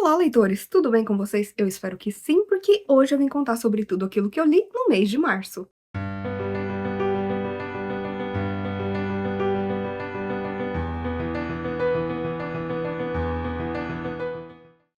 Olá, leitores! Tudo bem com vocês? Eu espero que sim, porque hoje eu vim contar sobre tudo aquilo que eu li no mês de março.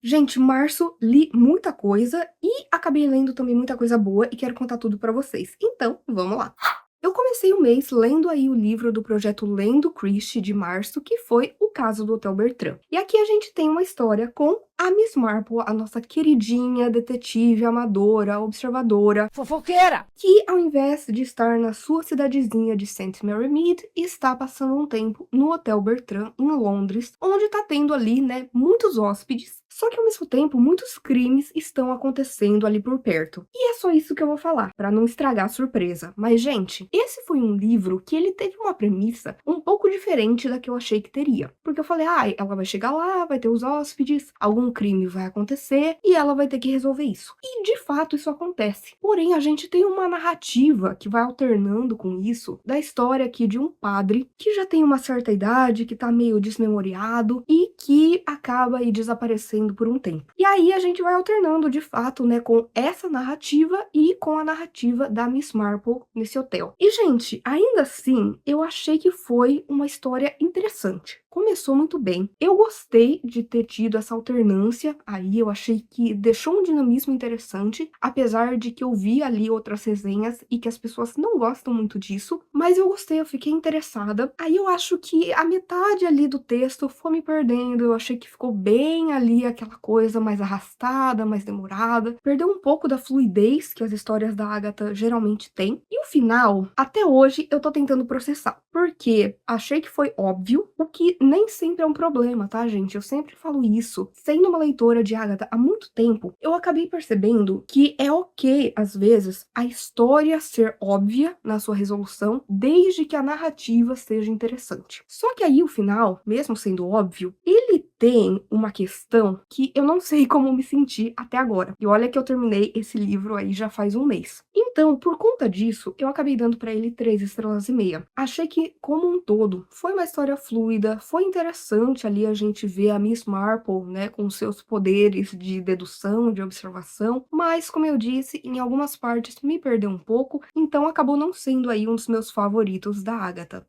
Gente, março li muita coisa e acabei lendo também muita coisa boa e quero contar tudo pra vocês. Então, vamos lá! Eu comecei o mês lendo aí o livro do projeto Lendo Christie de março, que foi O Caso do Hotel Bertrand. E aqui a gente tem uma história com a Miss Marple, a nossa queridinha detetive, amadora, observadora, Fofoqueira! que ao invés de estar na sua cidadezinha de St. Mary Mead, está passando um tempo no Hotel Bertrand, em Londres, onde tá tendo ali, né, muitos hóspedes, só que ao mesmo tempo muitos crimes estão acontecendo ali por perto. E é só isso que eu vou falar, pra não estragar a surpresa. Mas, gente, esse foi um livro que ele teve uma premissa um pouco diferente da que eu achei que teria. Porque eu falei, ela vai chegar lá, vai ter os hóspedes, algum crime vai acontecer e ela vai ter que resolver isso. E, de fato, isso acontece. Porém, a gente tem uma narrativa que vai alternando com isso, da história aqui de um padre que já tem uma certa idade, que tá meio desmemoriado e que acaba aí desaparecendo por um tempo. E aí a gente vai alternando de fato, né, com essa narrativa e com a narrativa da Miss Marple nesse hotel. E, gente, ainda assim, eu achei que foi uma história interessante. Começou muito bem. Eu gostei de ter tido essa alternância aí, eu achei que deixou um dinamismo interessante, apesar de que eu vi ali outras resenhas e que as pessoas não gostam muito disso, mas eu gostei, eu fiquei interessada. Aí eu acho que a metade ali do texto foi me perdendo, eu achei que ficou bem ali aquela coisa mais arrastada, mais demorada, perdeu um pouco da fluidez que as histórias da Agatha geralmente têm. E o final, até hoje, eu tô tentando processar, porque achei que foi óbvio, o que nem sempre é um problema, tá, gente? Eu sempre falo isso. Sendo uma leitora de Agatha há muito tempo, eu acabei percebendo que é ok, às vezes, a história ser óbvia na sua resolução, desde que a narrativa seja interessante. Só que aí o final, mesmo sendo óbvio, ele tem uma questão que eu não sei como me sentir até agora. E olha que eu terminei esse livro aí já faz um mês. Então, por conta disso, eu acabei dando pra ele 3,5 estrelas. Achei que, como um todo, foi uma história fluida, foi interessante ali a gente ver a Miss Marple, né, com seus poderes de dedução, de observação, mas, como eu disse, em algumas partes me perdeu um pouco, então acabou não sendo aí um dos meus favoritos da Agatha.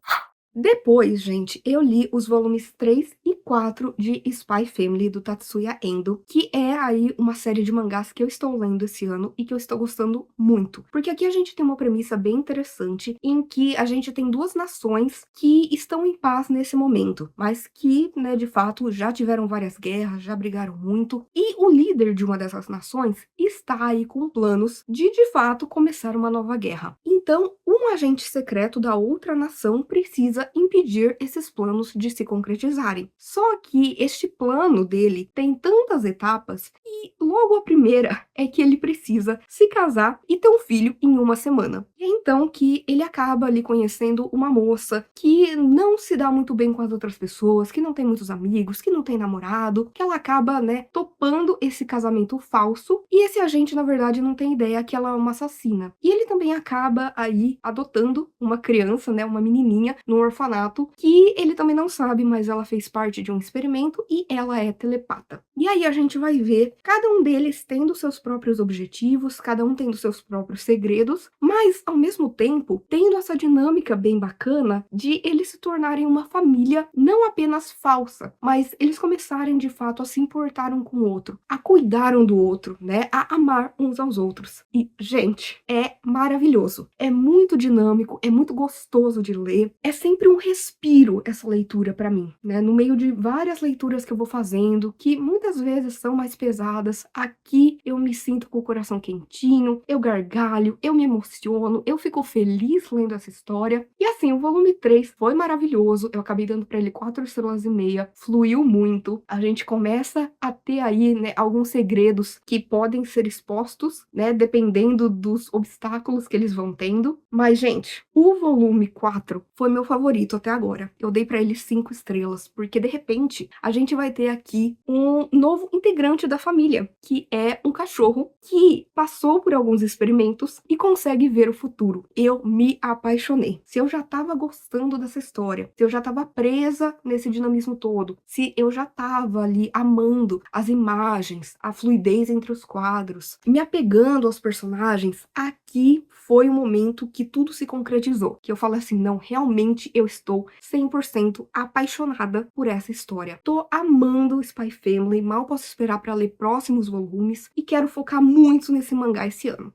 Depois, gente, eu li os volumes 3 e 4 de Spy Family, do Tatsuya Endo, que é aí uma série de mangás que eu estou lendo esse ano e que eu estou gostando muito. Porque aqui a gente tem uma premissa bem interessante, em que a gente tem duas nações que estão em paz nesse momento, mas que, né, de fato, já tiveram várias guerras, já brigaram muito, e o líder de uma dessas nações está aí com planos de fato, começar uma nova guerra. Então, um agente secreto da outra nação precisa impedir esses planos de se concretizarem. Só que este plano dele tem tantas etapas e logo a primeira é que ele precisa se casar e ter um filho em uma semana. E é então que ele acaba ali conhecendo uma moça que não se dá muito bem com as outras pessoas, que não tem muitos amigos, que não tem namorado, que ela acaba, né, topando esse casamento falso, e esse agente, na verdade, não tem ideia que ela é uma assassina. E ele também acaba aí adotando uma criança, né, uma menininha, no orfanato, que ele também não sabe, mas ela fez parte de um experimento e ela é telepata. E aí a gente vai ver cada um deles tendo seus próprios objetivos, cada um tendo seus próprios segredos, mas ao mesmo tempo tendo essa dinâmica bem bacana de eles se tornarem uma família não apenas falsa, mas eles começarem de fato a se importar um com o outro, a cuidar um do outro, né, a amar uns aos outros. E, gente, é maravilhoso, é muito dinâmico, é muito gostoso de ler, é sempre um respiro essa leitura pra mim, né, no meio de várias leituras que eu vou fazendo, que muitas vezes são mais pesadas, aqui eu me sinto com o coração quentinho, eu gargalho, eu me emociono, eu fico feliz lendo essa história. E assim, o volume 3 foi maravilhoso, eu acabei dando pra ele 4,5 estrelas, fluiu muito, a gente começa a ter aí, né, alguns segredos que podem ser expostos, né, dependendo dos obstáculos que eles vão tendo. Mas, gente, o volume 4 foi meu favorito até agora. Eu dei pra ele 5 estrelas, porque de repente a gente vai ter aqui um novo integrante da família, que é um cachorro que passou por alguns experimentos e consegue ver o futuro. Eu me apaixonei. Se eu já estava gostando dessa história, se eu já estava presa nesse dinamismo todo, se eu já estava ali amando as imagens, a fluidez entre os quadros, me apegando aos personagens, aqui foi o momento que tudo se concretizou. Que eu falo assim, não, realmente eu estou 100% apaixonada por essa história. Tô amando Spy Family, mal posso esperar para ler próximos volumes e quero focar muito nesse mangá esse ano.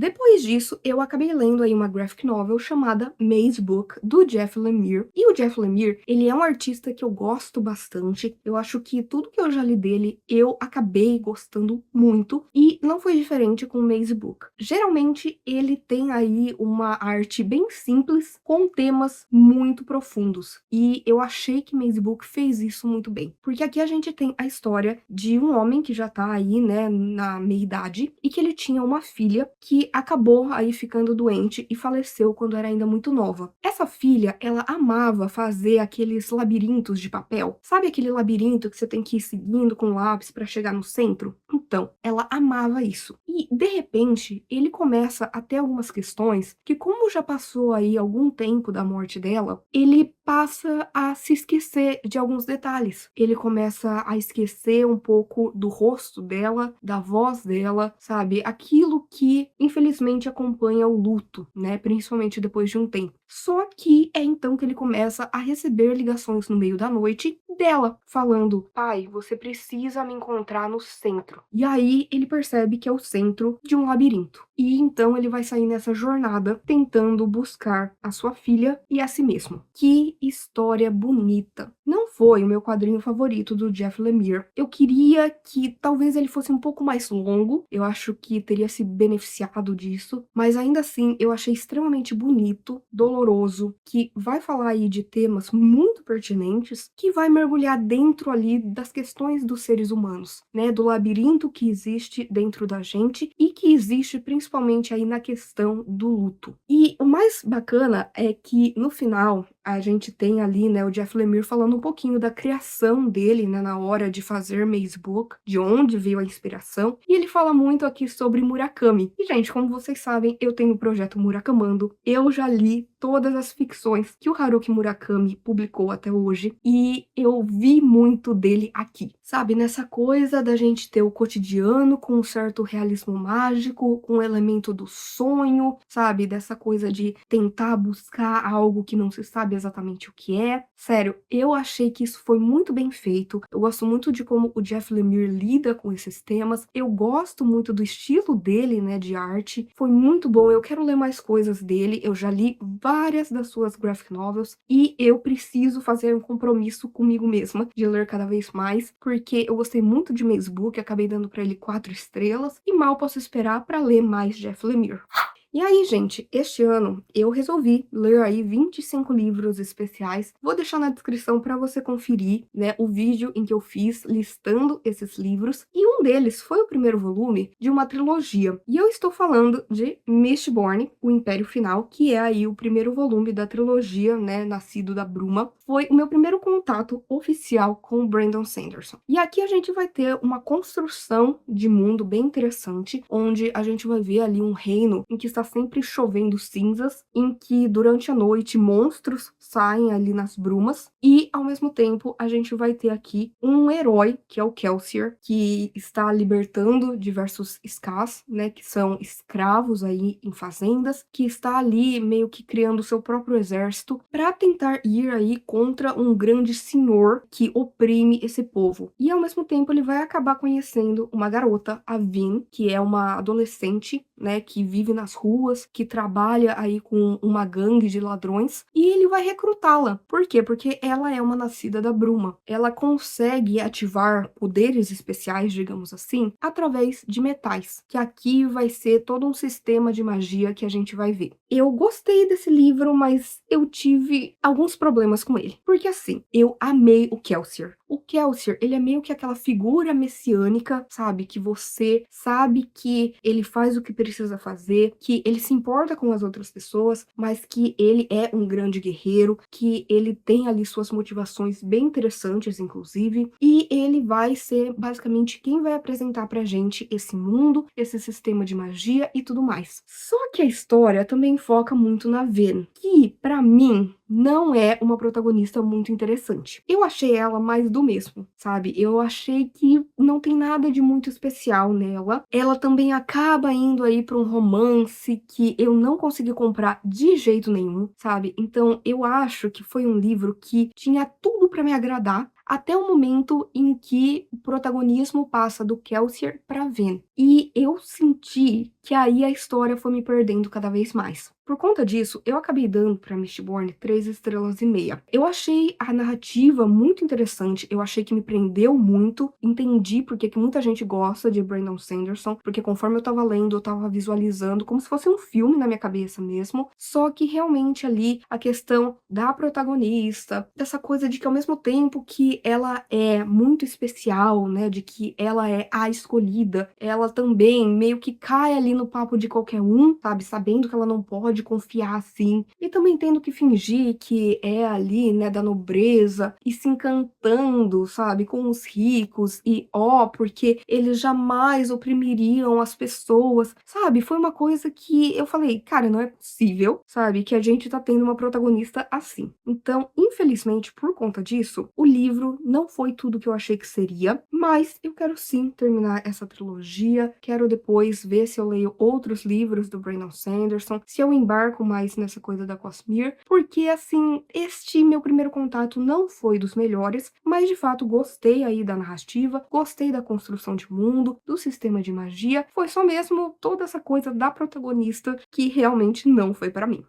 Depois disso, eu acabei lendo aí uma graphic novel chamada Maze Book, do Jeff Lemire. E o Jeff Lemire, ele é um artista que eu gosto bastante. Eu acho que tudo que eu já li dele, eu acabei gostando muito. E não foi diferente com Maze Book. Geralmente, ele tem aí uma arte bem simples, com temas muito profundos. E eu achei que Maze Book fez isso muito bem. Porque aqui a gente tem a história de um homem que já tá aí, né, na meia-idade, e que ele tinha uma filha que acabou aí ficando doente e faleceu quando era ainda muito nova. Essa filha, ela amava fazer aqueles labirintos de papel. Sabe aquele labirinto que você tem que ir seguindo com lápis para chegar no centro? Então, ela amava isso. E, de repente, ele começa a ter algumas questões que, como já passou aí algum tempo da morte dela, ele passa a se esquecer de alguns detalhes. Ele começa a esquecer um pouco do rosto dela, da voz dela, sabe? Aquilo que, infelizmente, acompanha o luto, né? Principalmente depois de um tempo. Só que é então que ele começa a receber ligações no meio da noite dela, falando: pai, você precisa me encontrar no centro. E aí ele percebe que é o centro de um labirinto. E então ele vai sair nessa jornada tentando buscar a sua filha e a si mesmo. Que história bonita. Não foi o meu quadrinho favorito do Jeff Lemire. Eu queria que talvez ele fosse um pouco mais longo. Eu acho que teria se beneficiado disso. Mas ainda assim, eu achei extremamente bonito, doloroso, que vai falar aí de temas muito pertinentes, que vai mergulhar dentro ali das questões dos seres humanos, né? Do labirinto que existe dentro da gente e que existe principalmente aí na questão do luto. E o mais bacana é que no final a gente tem ali, né, o Jeff Lemire falando um pouquinho da criação dele, né, na hora de fazer Maze Book, de onde veio a inspiração, e ele fala muito aqui sobre Murakami. E, gente, como vocês sabem, eu tenho o projeto Murakamando, eu já li todas as ficções que o Haruki Murakami publicou até hoje, e eu vi muito dele aqui, sabe, nessa coisa da gente ter o cotidiano com um certo realismo mágico, com o elemento do sonho, sabe, dessa coisa de tentar buscar algo que não se sabe exatamente o que é. Sério, eu achei que isso foi muito bem feito. Eu gosto muito de como o Jeff Lemire lida com esses temas. Eu gosto muito do estilo dele, né, de arte. Foi muito bom. Eu quero ler mais coisas dele. Eu já li várias das suas graphic novels e eu preciso fazer um compromisso comigo mesma de ler cada vez mais, porque eu gostei muito de Maze Book, acabei dando para ele 4 estrelas e mal posso esperar para ler mais Jeff Lemire. E aí, gente, este ano eu resolvi ler aí 25 livros especiais. Vou deixar na descrição para você conferir, né, o vídeo em que eu fiz listando esses livros. E um deles foi o primeiro volume de uma trilogia. E eu estou falando de Mistborn, O Império Final, que é aí o primeiro volume da trilogia, né, Nascido da Bruma. Foi o meu primeiro contato oficial com o Brandon Sanderson. E aqui a gente vai ter uma construção de mundo bem interessante, onde a gente vai ver ali um reino em que está sempre chovendo cinzas, em que durante a noite monstros saem ali nas brumas e ao mesmo tempo a gente vai ter aqui um herói, que é o Kelsier, que está libertando diversos Skaas, né, que são escravos aí em fazendas, que está ali meio que criando seu próprio exército para tentar ir aí contra um grande senhor que oprime esse povo. E ao mesmo tempo ele vai acabar conhecendo uma garota, a Vin, que é uma adolescente, né, que vive nas ruas, que trabalha aí com uma gangue de ladrões, e ele vai recrutá-la. Por quê? Porque ela é uma nascida da bruma. Ela consegue ativar poderes especiais, digamos assim, através de metais, que aqui vai ser todo um sistema de magia que a gente vai ver. Eu gostei desse livro, mas eu tive alguns problemas com ele. Porque assim, eu amei o Kelsier. o Kelsier, ele é meio que aquela figura messiânica, sabe, que você sabe que ele faz o que precisa fazer, que ele se importa com as outras pessoas, mas que ele é um grande guerreiro, que ele tem ali suas motivações bem interessantes, inclusive, e ele vai ser basicamente quem vai apresentar pra gente esse mundo, esse sistema de magia e tudo mais. Só que a história também foca muito na Ven, que, pra mim, não é uma protagonista muito interessante. Eu achei ela mais do mesmo, sabe? Eu achei que não tem nada de muito especial nela. Ela também acaba indo aí pra um romance que eu não consegui comprar de jeito nenhum, sabe? Então eu acho que foi um livro que tinha tudo pra me agradar, até o momento em que o protagonismo passa do Kelsier pra Ven. E eu senti que aí a história foi me perdendo cada vez mais. Por conta disso, eu acabei dando pra Mistborn 3,5 estrelas. Eu achei a narrativa muito interessante, eu achei que me prendeu muito, entendi porque que muita gente gosta de Brandon Sanderson, porque conforme eu tava lendo, eu tava visualizando como se fosse um filme na minha cabeça mesmo, só que realmente ali a questão da protagonista, dessa coisa de que ao mesmo tempo que ela é muito especial, né, de que ela é a escolhida, ela também meio que cai ali no papo de qualquer um, sabe, sabendo que ela não pode confiar assim, e também tendo que fingir que é ali, né, da nobreza, e se encantando, sabe, com os ricos, e ó, porque eles jamais oprimiriam as pessoas, sabe, foi uma coisa que eu falei, cara, não é possível, sabe, que a gente tá tendo uma protagonista assim. Então, infelizmente, por conta disso, o livro não foi tudo que eu achei que seria, mas eu quero sim terminar essa trilogia, quero depois ver se eu leio outros livros do Brandon Sanderson, se eu embarco mais nessa coisa da Cosmere, porque assim, este meu primeiro contato não foi dos melhores, mas de fato gostei aí da narrativa, gostei da construção de mundo, do sistema de magia, foi só mesmo toda essa coisa da protagonista que realmente não foi pra mim.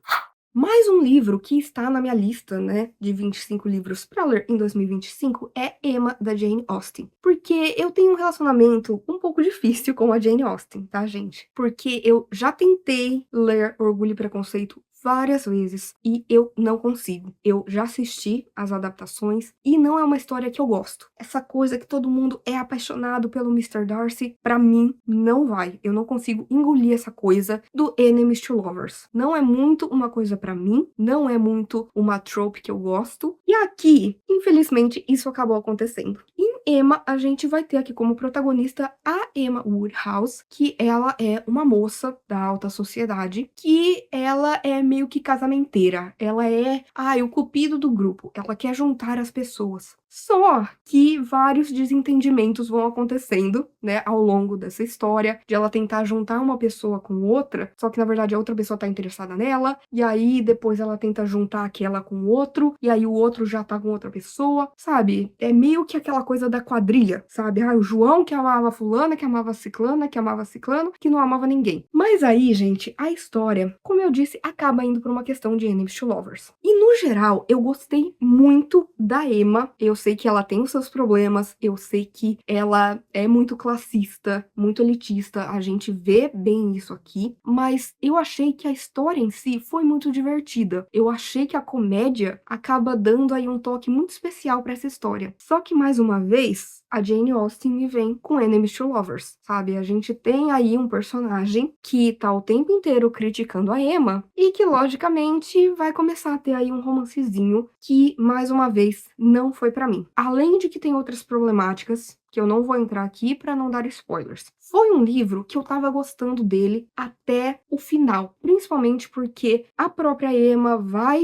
Mais um livro que está na minha lista, né, de 25 livros para ler em 2025 é Emma, da Jane Austen. Porque eu tenho um relacionamento um pouco difícil com a Jane Austen, tá, gente? Porque eu já tentei ler Orgulho e Preconceito várias vezes e eu não consigo. Eu já assisti as adaptações e não é uma história que eu gosto. Essa coisa que todo mundo é apaixonado pelo Mr. Darcy, pra mim não vai. Eu não consigo engolir essa coisa do enemies to lovers. Não é muito uma coisa pra mim, não é muito uma trope que eu gosto. E aqui, infelizmente, isso acabou acontecendo. Em Emma, a gente vai ter aqui como protagonista a Emma Woodhouse, que ela é uma moça da alta sociedade, que ela é meio que casamenteira. Ela é, o cupido do grupo. Ela quer juntar as pessoas. Só que vários desentendimentos vão acontecendo, né, ao longo dessa história, de ela tentar juntar uma pessoa com outra, só que na verdade a outra pessoa tá interessada nela, e aí depois ela tenta juntar aquela com o outro, e aí o outro já tá com outra pessoa, sabe? É meio que aquela coisa da quadrilha, sabe? O João que amava fulana, que amava ciclana, que amava ciclano, que não amava ninguém. Mas aí, gente, a história, como eu disse, acaba indo por uma questão de enemies to lovers. E no geral, eu gostei muito da Emma. Eu sei que ela tem os seus problemas, eu sei que ela é muito classista, muito elitista, a gente vê bem isso aqui, mas eu achei que a história em si foi muito divertida. Eu achei que a comédia acaba dando aí um toque muito especial pra essa história. Só que, mais uma vez, a Jane Austen me vem com enemies to lovers, sabe? A gente tem aí um personagem que tá o tempo inteiro criticando a Emma e que, logicamente, vai começar a ter aí um romancezinho que, mais uma vez, não foi pra mim. Além de que tem outras problemáticas, que eu não vou entrar aqui para não dar spoilers. Foi um livro que eu tava gostando dele até o final, principalmente porque a própria Emma vai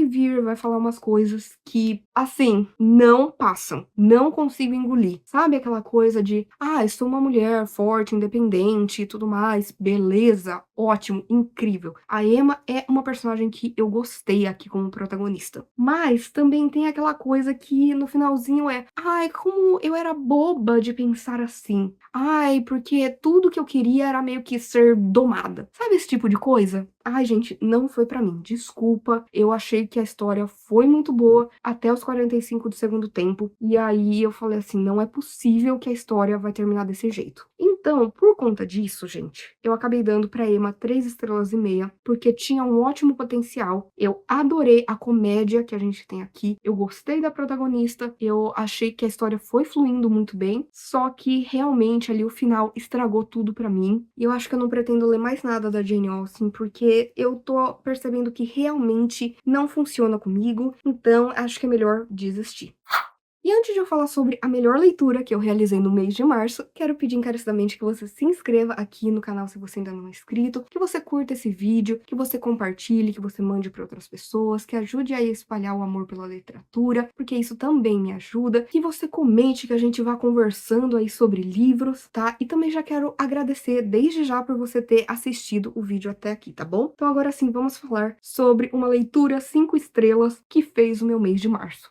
falar umas coisas que, assim, não passam, não consigo engolir. Sabe aquela coisa de, eu sou uma mulher forte, independente e tudo mais, beleza, ótimo, incrível. A Emma é uma personagem que eu gostei aqui como protagonista. Mas também tem aquela coisa que no finalzinho como eu era boba de pensar assim. Porque tudo que eu queria era meio que ser domada. Sabe esse tipo de coisa? Gente, não foi pra mim. Desculpa. Eu achei que a história foi muito boa até os 45 do segundo tempo. E aí eu falei assim, não é possível que a história vai terminar desse jeito. Então, Então, por conta disso, gente, eu acabei dando pra Emma 3 estrelas e meia, porque tinha um ótimo potencial. Eu adorei a comédia que a gente tem aqui, eu gostei da protagonista, eu achei que a história foi fluindo muito bem, só que realmente ali o final estragou tudo pra mim. E eu acho que eu não pretendo ler mais nada da Jane Austen, porque eu tô percebendo que realmente não funciona comigo, então acho que é melhor desistir. E antes de eu falar sobre a melhor leitura que eu realizei no mês de março, quero pedir encarecidamente que você se inscreva aqui no canal se você ainda não é inscrito, que você curta esse vídeo, que você compartilhe, que você mande para outras pessoas, que ajude a espalhar o amor pela literatura, porque isso também me ajuda, que você comente, que a gente vá conversando aí sobre livros, tá? E também já quero agradecer desde já por você ter assistido o vídeo até aqui, tá bom? Então agora sim, vamos falar sobre uma leitura 5 estrelas que fez o meu mês de março.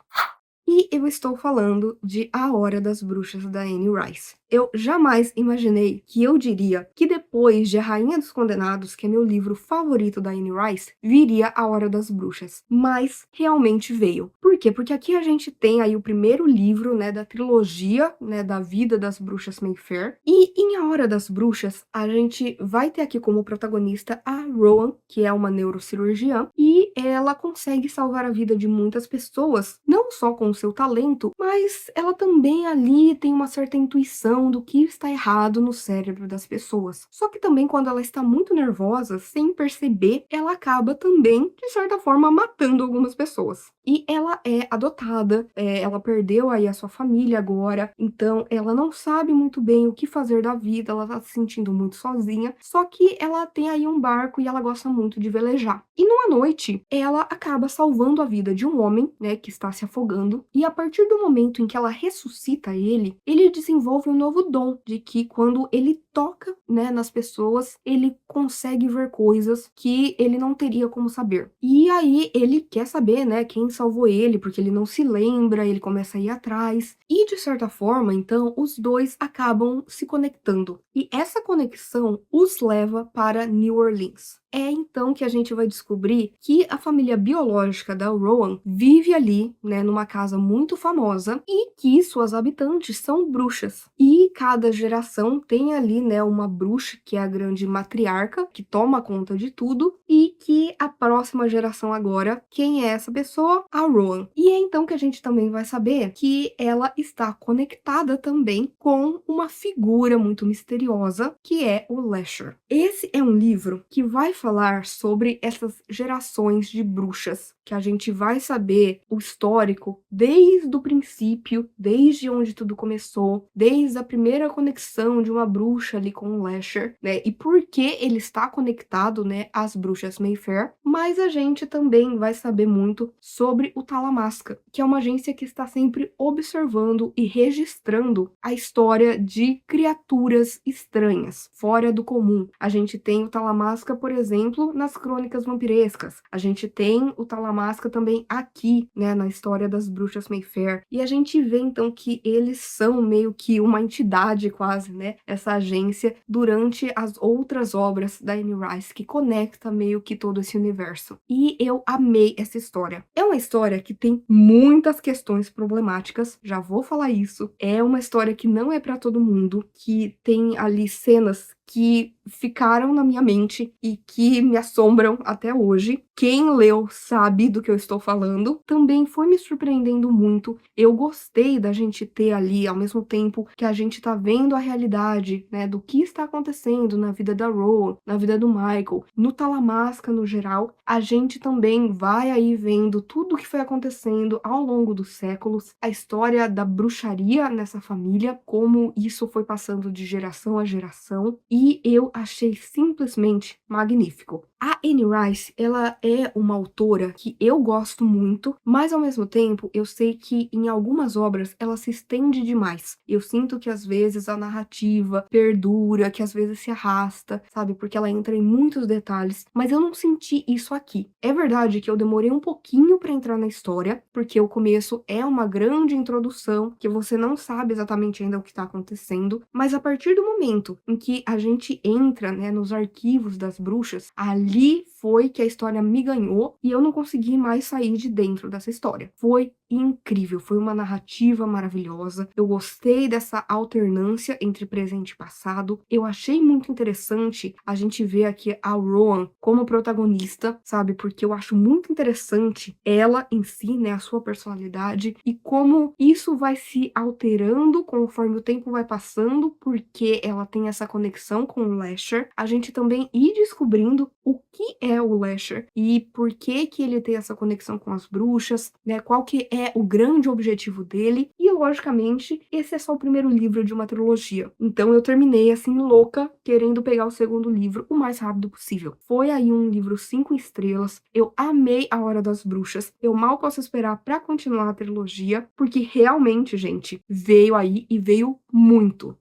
E eu estou falando de A Hora das Bruxas, da Anne Rice. Eu jamais imaginei que eu diria que depois de A Rainha dos Condenados, que é meu livro favorito da Anne Rice, viria A Hora das Bruxas. Mas realmente veio. Por quê? Porque aqui a gente tem aí o primeiro livro, né, da trilogia, né, da vida das bruxas Mayfair. E em A Hora das Bruxas, a gente vai ter aqui como protagonista a Rowan, que é uma neurocirurgiã, e ela consegue salvar a vida de muitas pessoas, não só com o seu talento, mas ela também ali tem uma certa intuição do que está errado no cérebro das pessoas. Só que também quando ela está muito nervosa, sem perceber, ela acaba também, de certa forma, matando algumas pessoas. E ela é adotada, ela perdeu aí a sua família agora, então ela não sabe muito bem o que fazer da vida, ela tá se sentindo muito sozinha, só que ela tem aí um barco e ela gosta muito de velejar. E numa noite, ela acaba salvando a vida de um homem, né, que está se afogando, e a partir do momento em que ela ressuscita ele desenvolve um novo dom de que quando ele toca, né, nas pessoas, ele consegue ver coisas que ele não teria como saber. E aí ele quer saber, né, quem salvou ele, porque ele não se lembra, ele começa a ir atrás. E de certa forma, então, os dois acabam se conectando. E essa conexão os leva para New Orleans. É então que a gente vai descobrir que a família biológica da Rowan vive ali, né, numa casa muito famosa e que suas habitantes são bruxas. E cada geração tem ali, né, uma bruxa que é a grande matriarca, que toma conta de tudo, e que a próxima geração agora, quem é essa pessoa? A Rowan. E é então que a gente também vai saber que ela está conectada também com uma figura muito misteriosa, que é o Lasher. Esse é um livro que vai falar sobre essas gerações de bruxas, que a gente vai saber o histórico desde o princípio, desde onde tudo começou, desde a primeira conexão de uma bruxa ali com o Lasher, né? E por que ele está conectado, né, às bruxas Mayfair, mas a gente também vai saber muito sobre o Talamasca, que é uma agência que está sempre observando e registrando a história de criaturas estranhas, fora do comum. A gente tem o Talamasca, por exemplo, nas crônicas vampirescas. A gente tem o Talamasca também aqui, né, na história das bruxas Mayfair. E a gente vê então que eles são meio que uma entidade quase, né, essa agência durante as outras obras da Anne Rice, que conecta meio que todo esse universo. E eu amei essa história. É uma história que tem muitas questões problemáticas, já vou falar isso. É uma história que não é para todo mundo, que tem ali cenas que ficaram na minha mente e que me assombram até hoje. Quem leu sabe do que eu estou falando. Também foi me surpreendendo muito. Eu gostei da gente ter ali, ao mesmo tempo que a gente tá vendo a realidade, né, do que está acontecendo na vida da Rowan, na vida do Michael, no Talamasca no geral, a gente também vai aí vendo tudo o que foi acontecendo ao longo dos séculos, a história da bruxaria nessa família, como isso foi passando de geração a geração, e eu achei simplesmente magnífico. A Anne Rice, ela é uma autora que eu gosto muito, mas ao mesmo tempo eu sei que em algumas obras ela se estende demais. Eu sinto que às vezes a narrativa perdura, que às vezes se arrasta, sabe? Porque ela entra em muitos detalhes, mas eu não senti isso aqui. É verdade que eu demorei um pouquinho para entrar na história, porque o começo é uma grande introdução, que você não sabe exatamente ainda o que está acontecendo, mas a partir do momento em que a gente entra, né, nos arquivos das bruxas, ali foi que a história me ganhou e eu não consegui mais sair de dentro dessa história. Foi incrível, foi uma narrativa maravilhosa. Eu gostei dessa alternância entre presente e passado. Eu achei muito interessante a gente ver aqui a Rowan como protagonista, sabe? Porque eu acho muito interessante ela em si, né, a sua personalidade e como isso vai se alterando conforme o tempo vai passando, porque ela tem essa conexão com o Lasher. A gente também ir descobrindo o que é o Lasher e por que que ele tem essa conexão com as bruxas, né? Qual que é o grande objetivo dele. E, logicamente, esse é só o primeiro livro de uma trilogia. Então eu terminei, assim, louca, querendo pegar o segundo livro o mais rápido possível. Foi aí um livro 5 estrelas. Eu amei A Hora das Bruxas. Eu mal posso esperar pra continuar a trilogia, porque realmente, gente, veio aí e veio muito.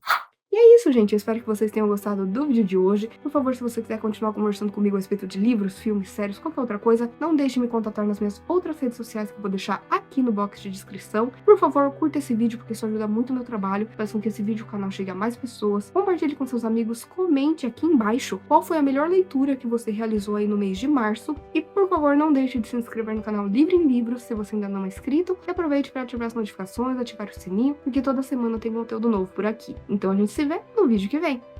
E é isso, gente. Eu espero que vocês tenham gostado do vídeo de hoje. Por favor, se você quiser continuar conversando comigo a respeito de livros, filmes, séries, qualquer outra coisa, não deixe de me contatar nas minhas outras redes sociais que eu vou deixar aqui no box de descrição. Por favor, curta esse vídeo porque isso ajuda muito o meu trabalho, faz com que esse vídeo, o canal, chegue a mais pessoas. Compartilhe com seus amigos, comente aqui embaixo qual foi a melhor leitura que você realizou aí no mês de março. E, por favor, não deixe de se inscrever no canal Livre em Livros se você ainda não é inscrito. E aproveite para ativar as notificações, ativar o sininho, porque toda semana tem conteúdo novo por aqui. Então a gente se vê no vídeo que vem.